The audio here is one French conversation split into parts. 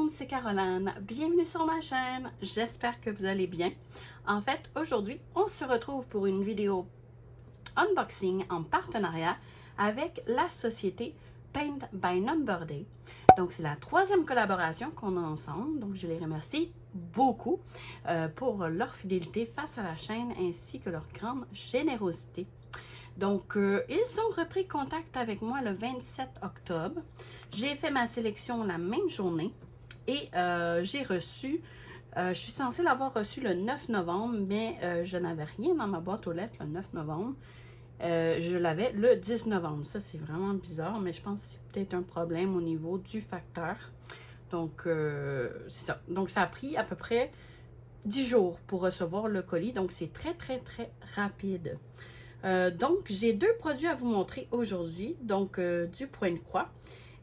monde, c'est Caroline. Bienvenue sur ma chaîne. J'espère que vous allez bien. En fait, aujourd'hui, on se retrouve pour une vidéo unboxing en partenariat avec la société Paint by Number Day. Donc, c'est la troisième collaboration qu'on a ensemble. Donc, je les remercie beaucoup pour leur fidélité face à la chaîne ainsi que leur grande générosité. Donc, ils ont repris contact avec moi le 27 octobre. J'ai fait ma sélection la même journée et j'ai reçu, je suis censée l'avoir reçu le 9 novembre, mais je n'avais rien dans ma boîte aux lettres le 9 novembre. Je l'avais le 10 novembre. Ça, c'est vraiment bizarre, mais je pense que c'est peut-être un problème au niveau du facteur. Donc, c'est ça. Donc, ça a pris à peu près 10 jours pour recevoir le colis. Donc, c'est très, très, très rapide. Donc, j'ai deux produits à vous montrer aujourd'hui. Donc, du Point de Croix.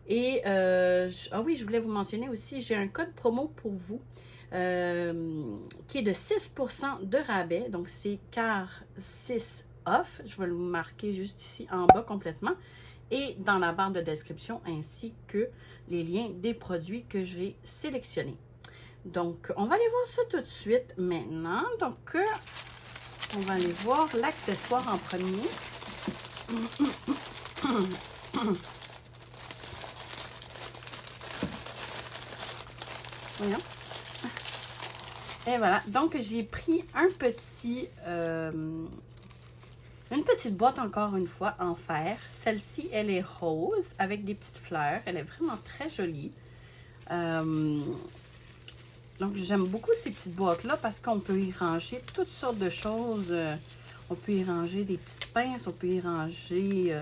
Et, ah oui, je voulais vous mentionner aussi, j'ai un code promo pour vous qui est de 6% de rabais. Donc, c'est CAR 6 off. Je vais le marquer juste ici en bas complètement. Et dans la barre de description, ainsi que les liens des produits que j'ai sélectionnés. Donc, on va aller voir ça tout de suite maintenant. Donc, on va aller voir l'accessoire en premier. Voyons. Et voilà. Donc, j'ai pris un petit... une petite boîte, encore une fois, en fer. Celle-ci, elle est rose avec des petites fleurs. Elle est vraiment très jolie. Donc, j'aime beaucoup ces petites boîtes-là parce qu'on peut y ranger toutes sortes de choses. On peut y ranger des petites pinces, on peut y ranger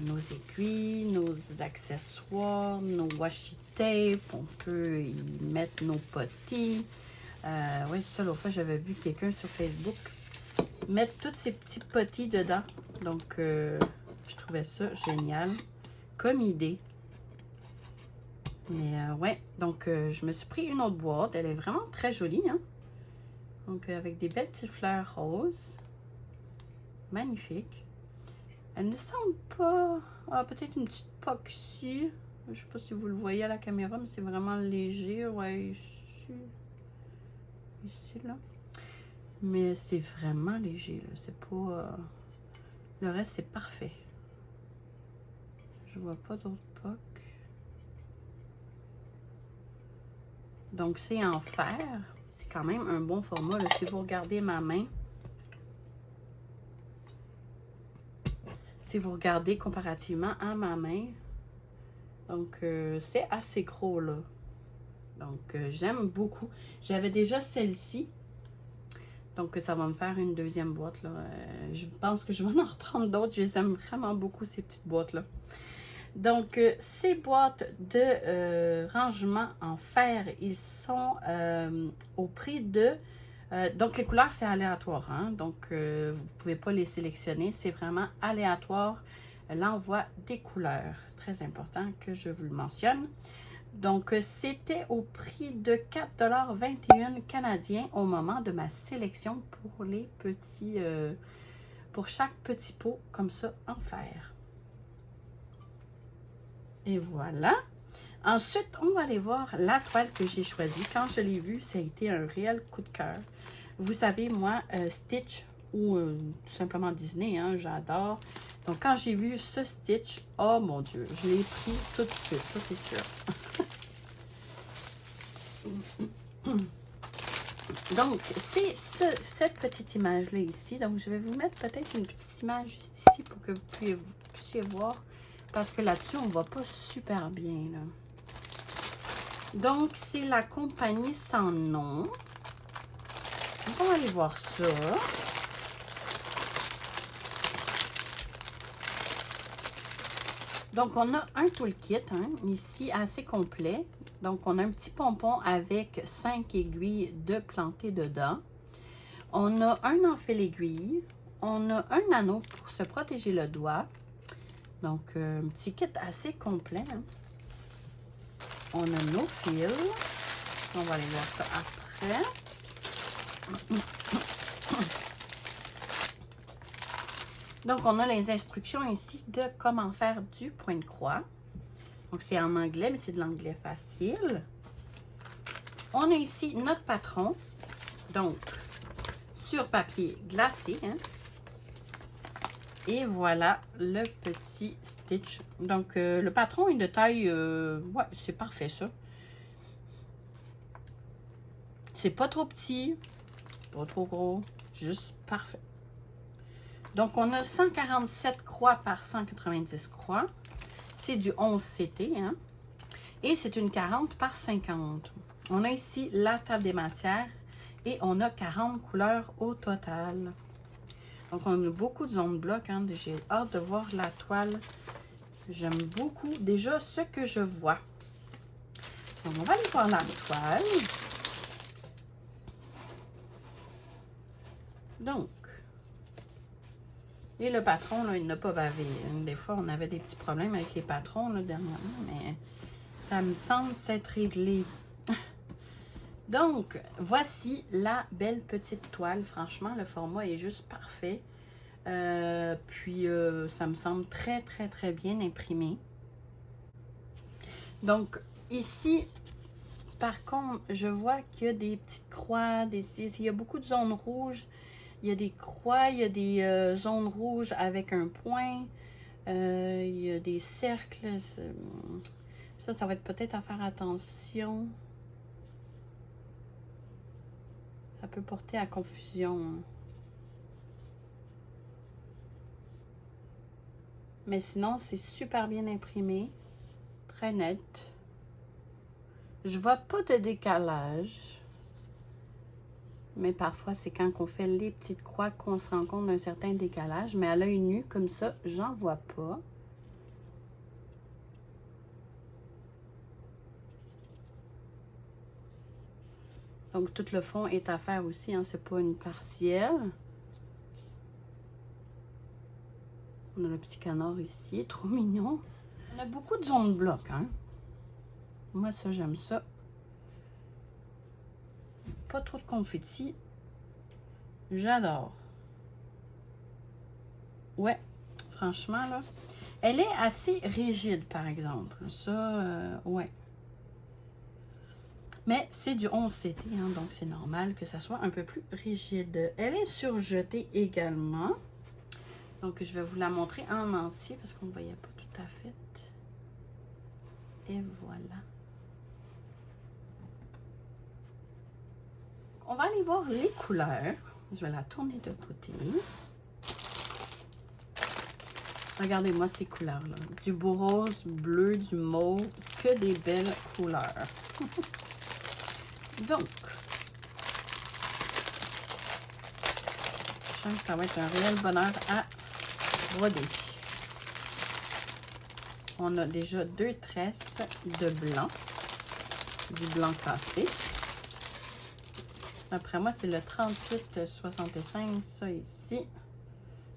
nos aiguilles, nos accessoires, nos washi tape. On peut y mettre nos potis. Oui, c'est ça, l'autre fois, j'avais vu quelqu'un sur Facebook mettre tous ces petits potis dedans. Donc, je trouvais ça génial comme idée. Mais ouais, donc je me suis pris une autre boîte. Elle est vraiment très jolie, hein? Donc, avec des belles petites fleurs roses. Magnifique. Elle ne semble pas... Ah, peut-être une petite poque ici. Je ne sais pas si vous le voyez à la caméra, mais c'est vraiment léger. Ouais, ici. Ici, là. Mais c'est vraiment léger, là. C'est pas... Le reste, c'est parfait. Je vois pas d'autres poques. Donc, c'est en fer. C'est quand même un bon format, là. Si vous regardez ma main, si vous regardez comparativement à ma main, donc, c'est assez gros, là. Donc, j'aime beaucoup. J'avais déjà celle-ci. Donc, ça va me faire une deuxième boîte, là. Je pense que je vais en reprendre d'autres. Je les aime vraiment beaucoup, ces petites boîtes-là. Donc, ces boîtes de rangement en fer, ils sont au prix de... donc, les couleurs, c'est aléatoire, hein? Donc, vous ne pouvez pas les sélectionner. C'est vraiment aléatoire, l'envoi des couleurs. Très important que je vous le mentionne. Donc, c'était au prix de 4,21 $ canadiens au moment de ma sélection pour les petits... pour chaque petit pot, comme ça, en fer. Et voilà. Ensuite, on va aller voir la toile que j'ai choisie. Quand je l'ai vue, ça a été un réel coup de cœur. Vous savez, moi, Stitch ou tout simplement Disney, hein, j'adore. Donc, quand j'ai vu ce Stitch, oh mon Dieu, je l'ai pris tout de suite, ça c'est sûr. Donc, c'est cette petite image-là ici. Donc, je vais vous mettre peut-être une petite image juste ici pour que vous puissiez voir. Parce que là-dessus, on ne voit pas super bien, là. Donc, c'est la compagnie sans nom. On va aller voir ça. Donc, on a un toolkit, hein, ici, assez complet. Donc, on a un petit pompon avec 5 aiguilles de planter dedans. On a un enfil aiguille. On a un anneau pour se protéger le doigt. Donc, un petit kit assez complet. Hein. On a nos fils. On va aller voir ça après. Donc, on a les instructions ici de comment faire du point de croix. Donc, c'est en anglais, mais c'est de l'anglais facile. On a ici notre patron. Donc, sur papier glacé. Hein? Et voilà le petit Stitch. Donc, le patron est de taille... ouais, c'est parfait, ça. C'est pas trop petit, pas trop gros, juste parfait. Donc, on a 147 croix par 190 croix. C'est du 11 CT, hein? Et c'est une 40 par 50. On a ici la table des matières et on a 40 couleurs au total. Donc, on a beaucoup de zones blocs, hein? J'ai hâte de voir la toile. J'aime beaucoup déjà ce que je vois. Donc, on va aller voir la toile. Donc, et le patron, là, il n'a pas bavé. Des fois, on avait des petits problèmes avec les patrons, là, dernièrement, mais ça me semble s'être réglé. Donc, voici la belle petite toile. Franchement, le format est juste parfait. Puis, ça me semble très, très, très bien imprimé. Donc, ici, par contre, je vois qu'il y a des petites croix, il y a beaucoup de zones rouges. Il y a des croix, il y a des zones rouges avec un point. Il y a des cercles. Ça va être peut-être à faire attention. Ça peut porter à confusion. Mais sinon, c'est super bien imprimé. Très net. Je vois pas de décalage. Mais parfois, c'est quand on fait les petites croix qu'on se rend compte d'un certain décalage. Mais à l'œil nu, comme ça, j'en vois pas. Donc, tout le fond est à faire aussi, hein, c'est pas une partielle. On a le petit canard ici, trop mignon. On a beaucoup de zones blocs, hein. Moi, ça, j'aime ça. Pas trop de confetti. J'adore. Ouais, franchement, là. Elle est assez rigide, par exemple. Ça, ouais. Mais c'est du 11 CT, hein, donc c'est normal que ça soit un peu plus rigide. Elle est surjetée également. Donc, je vais vous la montrer en entier parce qu'on ne voyait pas tout à fait. Et voilà. On va aller voir les couleurs. Je vais la tourner de côté. Regardez-moi ces couleurs-là. Du beau rose, bleu, du mauve. Que des belles couleurs. Donc, je sens que ça va être un réel bonheur à broder. On a déjà 2 tresses de blanc. Du blanc cassé. Après moi, c'est le 38,65, ça ici.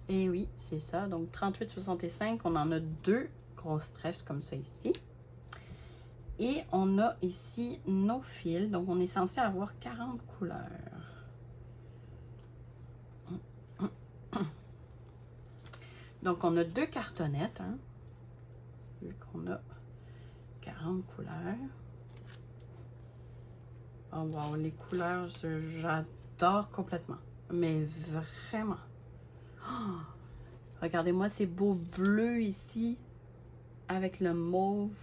Et oui, c'est ça. Donc, 38,65, on en a 2 grosses tresses comme ça ici. Et on a ici nos fils. Donc, on est censé avoir 40 couleurs. Donc, on a 2 cartonnettes. Hein, vu qu'on a 40 couleurs. Oh wow, les couleurs, j'adore complètement. Mais vraiment. Oh, regardez-moi ces beaux bleus ici. Avec le mauve.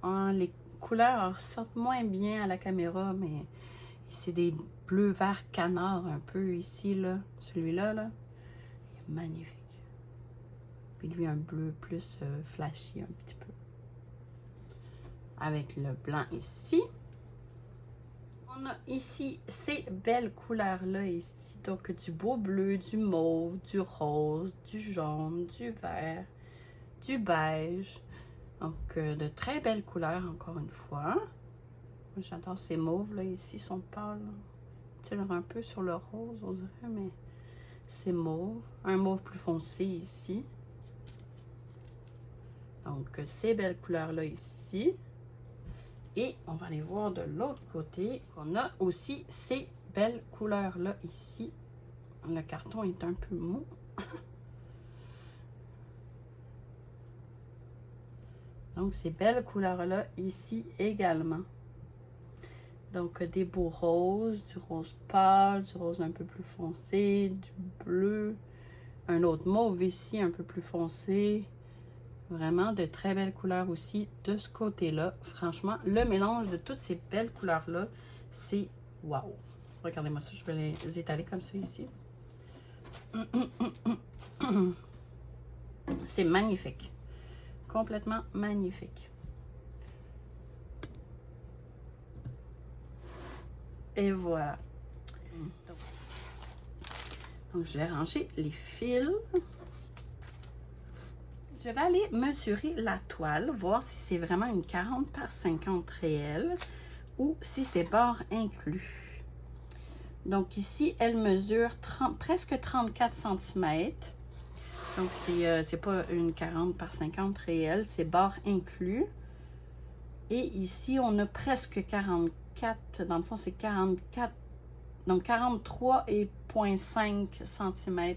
Hein, les couleurs ressortent moins bien à la caméra, mais c'est des bleus vert canard un peu ici, là. Celui-là, là, il est magnifique. Puis lui, un bleu plus flashy un petit peu. Avec le blanc ici. On a ici ces belles couleurs-là ici. Donc, du beau bleu, du mauve, du rose, du jaune, du vert, du beige. Donc, de très belles couleurs, encore une fois. J'adore ces mauves-là ici, ils sont pâles. Ils un peu sur le rose, on dirait, mais c'est mauve. Un mauve plus foncé ici. Donc, ces belles couleurs-là ici. Et on va aller voir de l'autre côté. On a aussi ces belles couleurs-là ici. Le carton est un peu mou. Donc, ces belles couleurs-là ici également. Donc, des beaux roses, du rose pâle, du rose un peu plus foncé, du bleu, un autre mauve ici un peu plus foncé. Vraiment de très belles couleurs aussi de ce côté-là. Franchement, le mélange de toutes ces belles couleurs-là, c'est wow! Regardez-moi ça, je vais les étaler comme ça ici. C'est magnifique. Complètement magnifique. Et voilà. Donc, je vais ranger les fils. Je vais aller mesurer la toile, voir si c'est vraiment une 40 par 50 réelle ou si c'est bord inclus. Donc ici, elle mesure presque 34 cm. Donc, c'est pas une 40 par 50 réelle, c'est bord inclus. Et ici, on a presque 44, dans le fond, c'est 44, donc 43,5 cm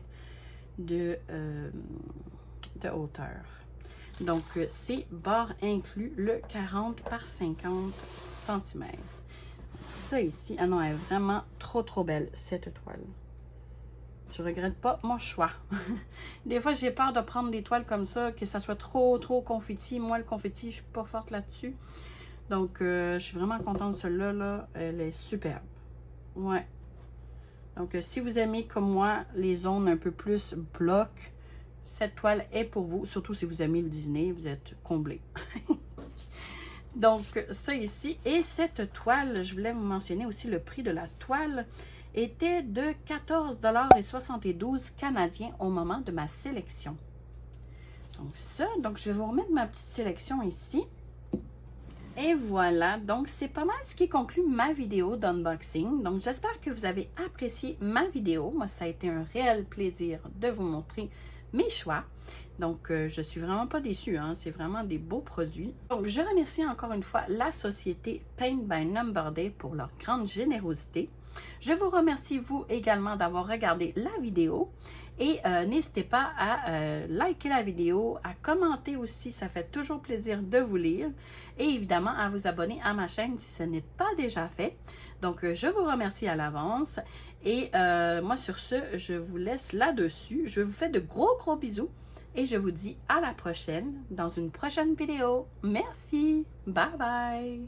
de hauteur. Donc, c'est bord inclus, le 40 par 50 cm. Ça ici, ah non, elle est vraiment trop belle, cette toile. Je regrette pas mon choix. Des fois, j'ai peur de prendre des toiles comme ça, que ça soit trop confetti. Moi, le confetti, je suis pas forte là-dessus. Donc, je suis vraiment contente de celle-là. Là. Elle est superbe. Ouais. Donc, si vous aimez, comme moi, les zones un peu plus bloc, cette toile est pour vous. Surtout si vous aimez le Disney, vous êtes comblé. Donc, ça ici. Et cette toile, je voulais vous mentionner aussi le prix de la toile était de 14,72 $ canadiens au moment de ma sélection. Donc, ça. Donc, je vais vous remettre ma petite sélection ici. Et voilà, donc c'est pas mal ce qui conclut ma vidéo d'unboxing. Donc j'espère que vous avez apprécié ma vidéo. Moi, ça a été un réel plaisir de vous montrer mes choix. Donc je suis vraiment pas déçue, hein? C'est vraiment des beaux produits. Donc je remercie encore une fois la société Paint by Number Day pour leur grande générosité. Je vous remercie vous également d'avoir regardé la vidéo. Et n'hésitez pas à liker la vidéo, à commenter aussi, ça fait toujours plaisir de vous lire. Et évidemment, à vous abonner à ma chaîne si ce n'est pas déjà fait. Donc, je vous remercie à l'avance. Et moi, sur ce, je vous laisse là-dessus. Je vous fais de gros bisous. Et je vous dis à la prochaine, dans une prochaine vidéo. Merci! Bye bye!